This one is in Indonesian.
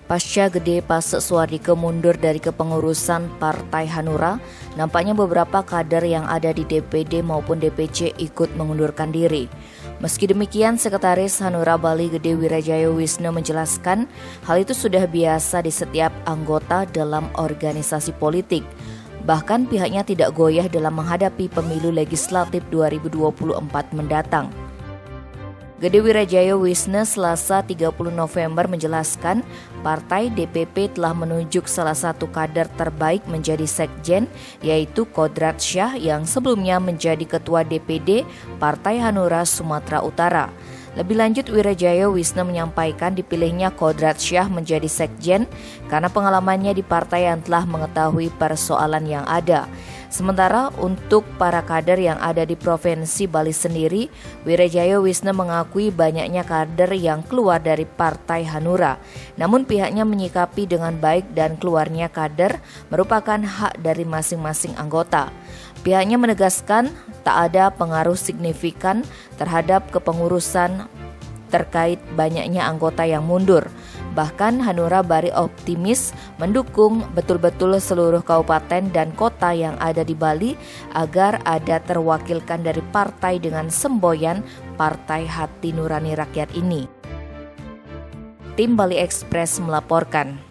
Pasca Gede Pasek Suardike mundur dari kepengurusan Partai Hanura, nampaknya beberapa kader yang ada di DPD maupun DPC ikut mengundurkan diri. Meski demikian, Sekretaris Hanura Bali Gede Wirajaya Wisnu menjelaskan hal itu sudah biasa di setiap anggota dalam organisasi politik. Bahkan pihaknya tidak goyah dalam menghadapi pemilu legislatif 2024 mendatang. Gede Wirajaya Wisnu Selasa 30 November menjelaskan partai DPP telah menunjuk salah satu kader terbaik menjadi sekjen, yaitu Kodrat Syah yang sebelumnya menjadi ketua DPD Partai Hanura Sumatera Utara. Lebih lanjut, Wirajaya Wisnu menyampaikan dipilihnya Kodrat Syah menjadi sekjen karena pengalamannya di partai yang telah mengetahui persoalan yang ada. Sementara untuk para kader yang ada di Provinsi Bali sendiri, Wirajaya Wisnu mengakui banyaknya kader yang keluar dari Partai Hanura. Namun pihaknya menyikapi dengan baik dan keluarnya kader merupakan hak dari masing-masing anggota. Pihaknya menegaskan tak ada pengaruh signifikan terhadap kepengurusan terkait banyaknya anggota yang mundur. Bahkan Hanura Bari optimis mendukung betul-betul seluruh kabupaten dan kota yang ada di Bali agar ada terwakilkan dari partai dengan semboyan Partai Hati Nurani Rakyat ini. Tim Bali Express melaporkan.